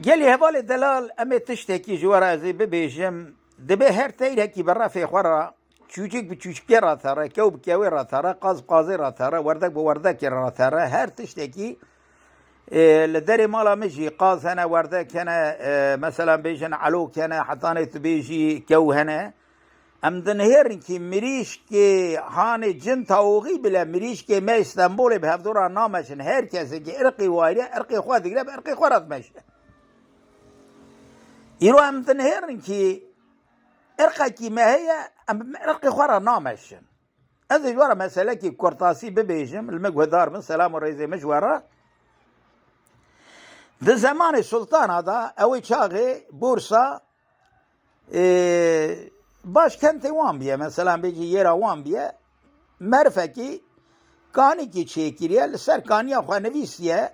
Gelê hevalê delal em ê tiştekî ji we re ez ê bibêjim dibe her teyrekî bi refê xwe re çûçik bi çûçikê ratere, kew bi kewê ratere, qaz bi qazê ratere, werdek bi werdekê ratere, her tiştekî li derê mala min jî qaz hene, werdek hene, mesela bêjin elok hene, hetanê tu bêjî kew hene. Em dinihêrin kî mirîşkê hanê cin tawoxî bile mirîşkê me Stenbolê bi hevdora nameşin her kesekî irqî wayre irqê xwe digire bi irqê xwe re dimeşe. İro em dinihêrin kî irqekî me heye em irqê xwe re nameşin. Ez ê ji we re meselekî kurtasî bibêjim li me guhdar bin selam û rêzê min ji we re. Di zemanê sultana da ew ê çaxê Bursa başkentê wan biye, mesela bêjî yêra wan biye, merfekî kanîkî çêkiriye, li ser kaniya xwe nivîsiye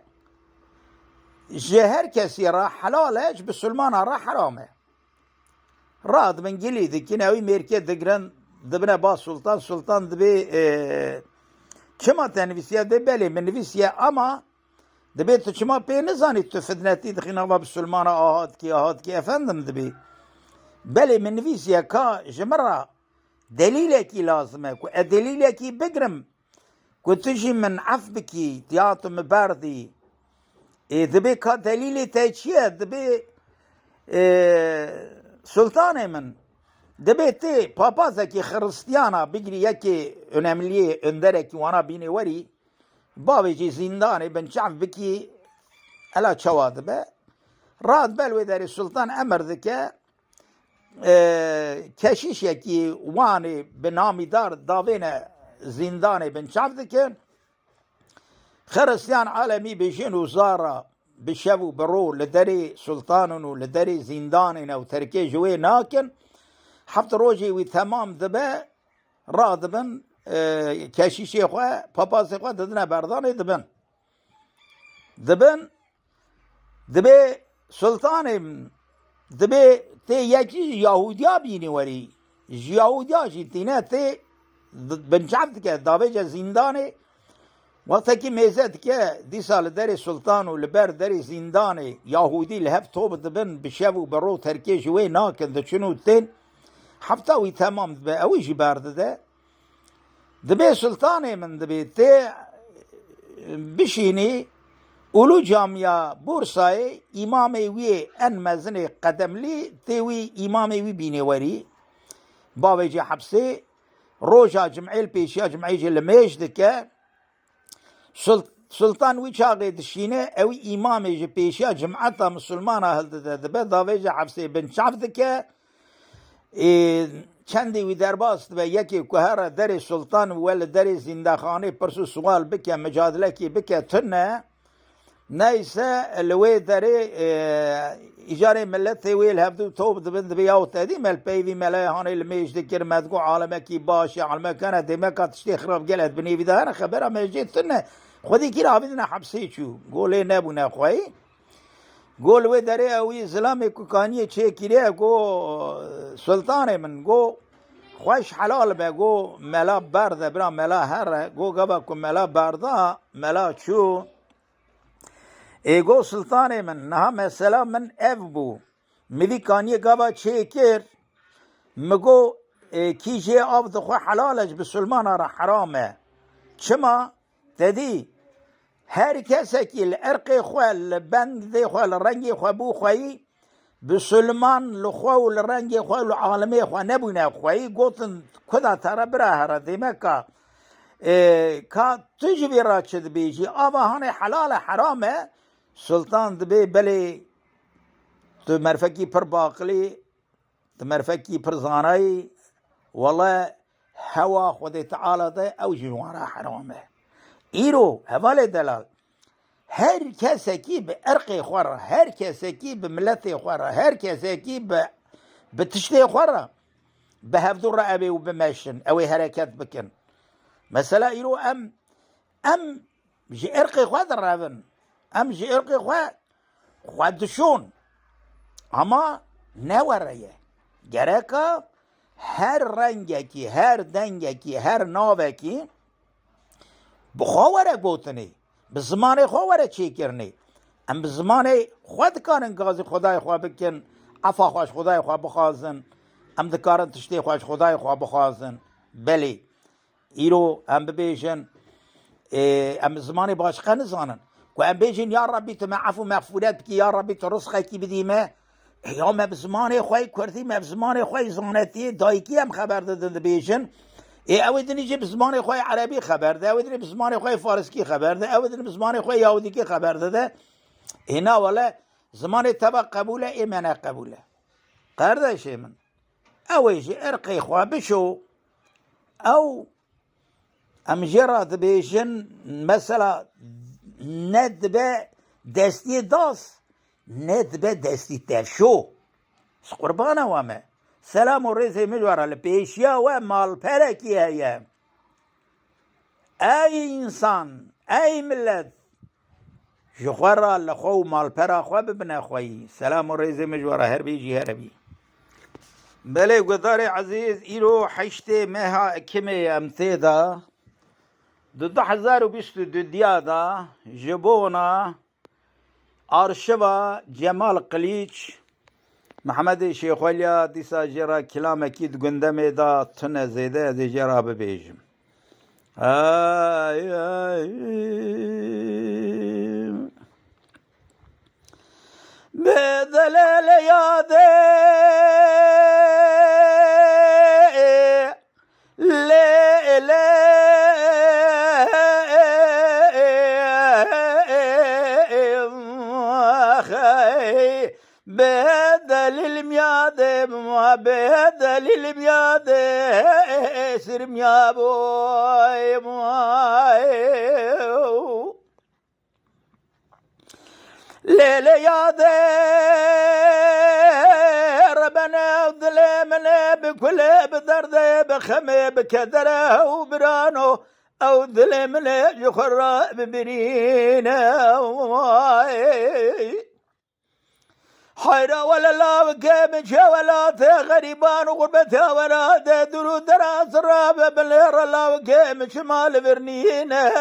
ji her kesî re helal e, ji bisulmana re heram e. Radibin gilî dikin, ew ê mêrkê digirin dibine ba sultan, sultan dibê çima te nivîsiye, dibê belê min nivîsiye ama dibê tu çima pê nizanî tu fitnetî dixîn ava bisulmana ahatkî efendim dibê. Belê min nivîsiye ka ji min re delîlekî lazim e ku ez delîlekî bigirim ku tu jî min ef bikî tiyatû min berdî. Dibê ka delîlê te çi ye? Dibê sultanê min dibê tê papazekî xiristiyana bigirî yekê önemliyê önderekî wana bînê werî bavê jî zindanê bin çev bikî ela çawa dibe. Radibe li wê derê sultan emir dike keşişekî wanê bi namîdar davêne zindanê bin çev dikin. Xiristiyan alemî bêjin û zara bi şev û bi ro li derê sultanên û li derê zindanên ew terkê ji wê nakin. Heft rojê wî temam dibe, radibin keşişê xwe, papazê xwe didine berdanê dibin. Dibê sultanê min dibê tê yekî Yahudiya bînî werî, ji Yahudiya jî tîne tê bin çev dike davêje zindanê. Wextekî mêze dike dîsa li derê sultan û li ber derê zindanê Yahudî li hev tob dibin bi şev û bi ro terkê ji wê nakin diçin û tên hefta wî temam dibe ew ê jî berdide. Dibê sultanê min dibê tê bişînî Ulu Camiya Bursayê îmamê wî en mezinê qedemlî tê wî îmamê wî bînê werî. Bavê jî hepsê roja cimê li pêşiya cimê jî li mêj dike. Sultan wî çaxê dişîne ew îmamê ji pêşiya cimeta misulmana hildide dibe davê jî hepsê bin çev dike. Çendê wî derbas dibe yekê ku here derê sultan we li derê zindaxanê pirsû sual bike mücadelekî bike tune. Neyse li wê derê îjarê milletê wê li hevdû tob dibin dibe yaw tedî melpeyvî melehanê li mêj dikir me digo alemekî baş ya elemek hene dêmeka tiştê xirab gelek bi nêvî de hene xebera mêjê tune. Xwedî kî avîdine hepsê çû golê nebûne xweyî. Gol wê derê ew wî zilamê ku kaniyê çêkiriye got sultanê min got xweş helal be got mela berde bira mela here got gava ku mela berda mela çû. Got sultanê min niha mesela min ev bû mivî kaniyê gava çêkir mi got kîjê av dixwe helal e ji bisulmana re heram e. Çima? Dedî her kesekî li irqê xwe li bendê xwe li rengê xwe bû xweyî bisulman li xwe û li rengê xwe û li alemê xwe nebûne xweyî gotin kuda te re bira here dêmeka ka tu ji vê re çi dibêjî ava hanê helal e heram e. Sultan dibê belê tu merfekî pir baqilî tu merfekî pir zanayî wele hewa Xwedê Teala de ew jî wan re heram e. İro hevalê delal her kesekî bi irqê xwe re, her kesekî bi milletê xwe re, her kesekî bi tiştê xwe re bi hevdû re ew ê bimeşin, ew ê hereket bikin. Mesela îro em ji irqê xwe direvin, em ji irqê xwe dişon ama ne were ye. Gereka her rengekî, her dengekî, her navekî bi xwe were gotinê, bi zimanê xwe were çêkirinê. ام بزمانه خود کارن گازی خدای خواه بکن عفا خوش خدای خواه بخوازن ام دکارن تشتی خوش خدای خواه بخوازن بلی ایرو ام ببیجن ام زمانه باشقه نزانن و ام بیجن یا ربی تو عفو مغفورت بکی یا ربی تو رزقه کی بدیمه یا ام بزمانه خواه کردی ام بزمانه خواه زانتی دایکی هم خبر دادن بیجن او دنی جه بزمان خواه عربی خبر ده او دنی بزمان خواه فارسی خبر ده او دنی بزمان خواه یهودی کی خبر ده اینا ولی زمان تبا قبوله ایمانه قبوله قردش من اویجی ارقی خواه بشو او امجرات بیشن مثلا ند به دستی داس ند به دستی ترشو قربانه وامه سلام و رزق مجوره لپیشیا و مال پرکی هیه ای انسان ای ملت جخورا لخو مال پرا خو ببنه خوی سلام و رزق مجوره هر بیجی هر بی بله گدار عزیز ایرو حشت مها کمی امتیدا 2022 دیادا جبونا آرشوا جمال قلیچ محمد شیخ ولیا دیسا جرا کلام اکید گندم دا تنه زیده از جرا ببیجم آی آی بدلل یاده لیلی بدلل میاده ما بدلل میاده سر میابوی مای لیلی یاده ربنا ودل منه بكل بدرده بخمه بكدره وبرانو او دل منه يخرى ببرينه حيرة ولا لا وكيم شوالات غريبان وغربتها ولا درو دراس راب بلير لا وكيم شمال برنينه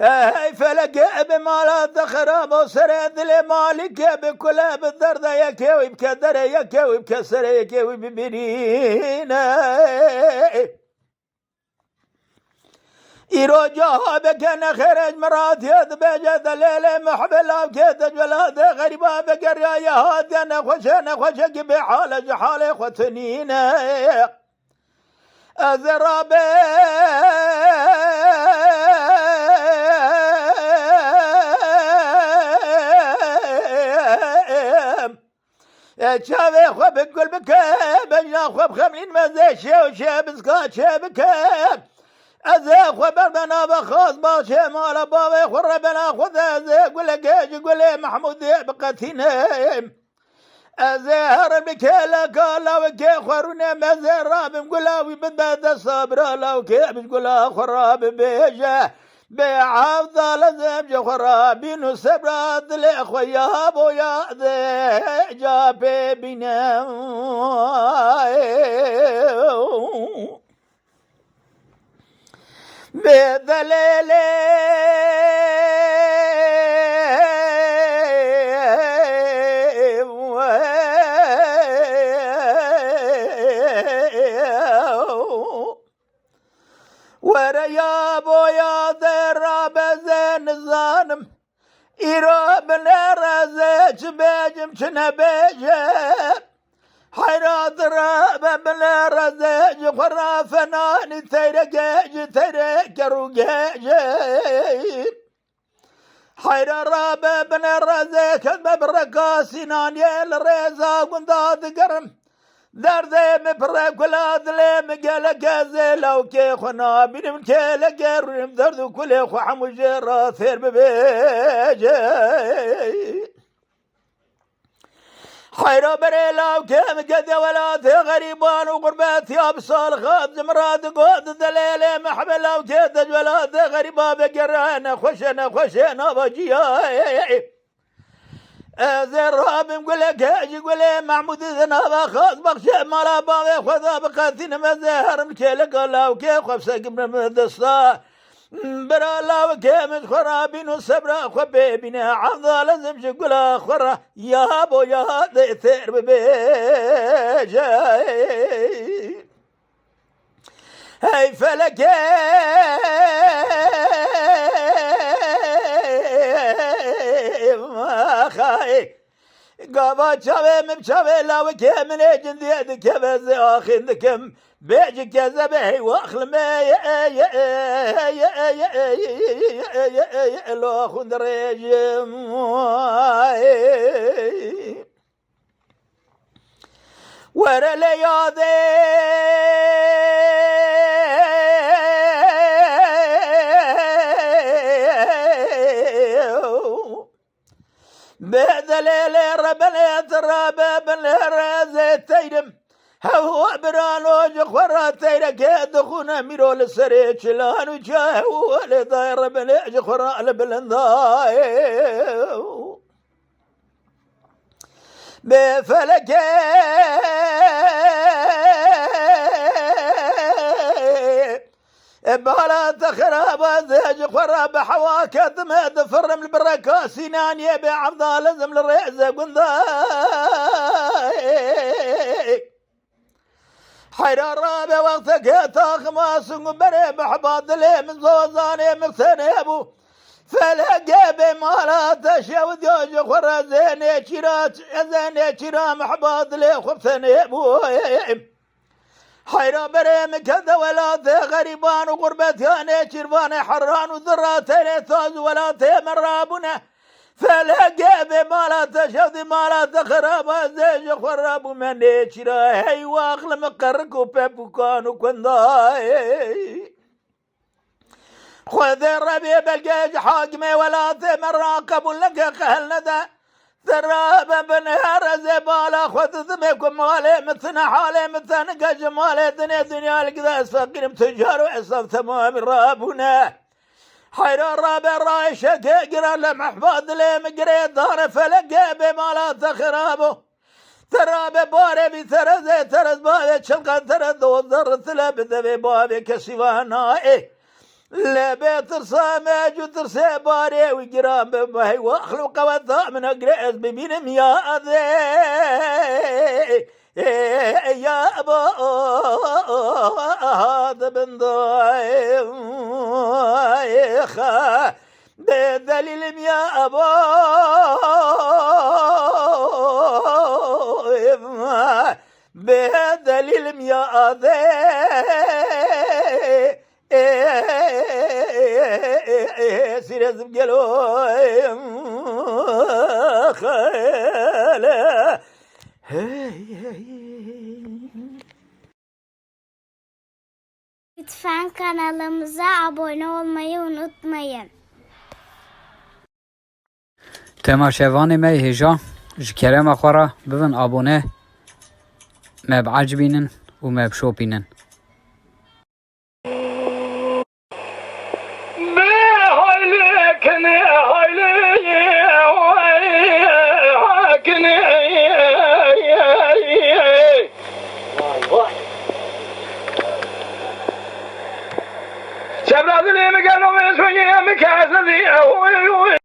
اي فلق بمالات خراب وسرد لمالك بكل بالدرد يكوي بكدر يكوي بكسر يكوي ببرينه إيرو جاها بكنا خرج مرات يد بجد الليل محبلا بكيت جلاد غريبا بقر يا هاد أنا خوشك بحالة جحالة خوتنينه أزرابي شابي خو بقول بكاب بجنا خو بخملين مزي شو شاب سكات شابكاب أزي خو بردنا بخاص باشي مالا بابي خو ربنا خذ أزي قول جيج قول محمود بقتينه أزي هرب كلا كلا وكي خورنا مزي راب مقولاوي بدباد الصبر لو كي بتقولا خراب بيجا بعفض لزم جخرابين وسبرات لأخويا بويا ذي جابي بنا بذليل وريا بويا ذراب زين زانم إيراب لرزج بيجم شنبيجم حيرات راب بلرزج خرافناني تيرجج تيرجروجج حيرا راب بلرزج كذب برقاسي ناني الرزا قنداد قرم درده مبرق ولا ظلم قال كازي لو كي خنا بنم كي لقرم درد كل خو حمجرا ثير ببيجي حيرا بري لو كي مقدي ولا ثي غريبان وقربات يا بصال خاب زمراد قود دليل محمل لو كي دج ولا ثي غريبا بقرانا خوشنا بجيا زراب مقول لك اجي قول محمود ذنب خاص بخشى مالا باغي خذا بقاتين مزهر مكيلك الله وكيف خفسك من الدستا برا لا وكامل خرابين وسبرا خبيبنا عضا لازم شقلا خرا يا بو يا ديثير ببيجاي هاي فلك ما خاي قابا شاوي مبشاوي لا وكامل اجن دي كبز اخين دكم بيجي كذبه واخل ما لو خند رجم ورا لياذي بعد ليلة ربنا ترابا بالرازة تيرم هو برانو جخورا تيرا كيد خونا ميرو لسريتش لانو جاهو لداي ربنا جخورا لبلنداي بفلك بالا تخرب زيج خراب حواك دمد فرم البركة سنان يبي عبد لازم للرئزة قنداي حيران رابع وقتك تاخماس وبري بحباد لي من زوزاني مكتنبو فلقى بمالا تشاود يوج خرا زيني شرا محباد لي خبثنبو حيران بريم كذا ولا ذي غريبان وغربتان شربان حران وذراتين ثاز ولا ذي مرابنا فلقى بمالا تشاود مالا تخرب زيج خراب من شرا هي واخل مقركو بيبوكان وكنداي خذ الربيع بالجيج حاكمي ولا ذي مراقب لك قهلنا ذا ثرابا بنهار زبالة خذ ذمكم مالي مثنى حالي مثنى جمالي دنيا القداس فقير تجار وعصب تمام رابنا حير الرابع رايشة كيقرا لمحفظ لي مقري دار فلقى بمالا تخرابه ثرابا باري بثرزي ثرز بابي شلقا ثرز وذر ثلاب ذبي بابي كسوانا لا بيت رسامج وترسي باري وقرام بمهي واخلق وذا من اقرأز ببين يا ذي يا ابا هذا بن ضايخ بدليل يا ابا بدليل يا ذي سيرز بقلوي خاله Lütfen kanalımıza abone olmayı unutmayın. تماشاواني مي هجا جكرم اخورا ببن ابونه ما بعجبينن وما بشوبينن شباب اللي مكانهم يسوي مكاسب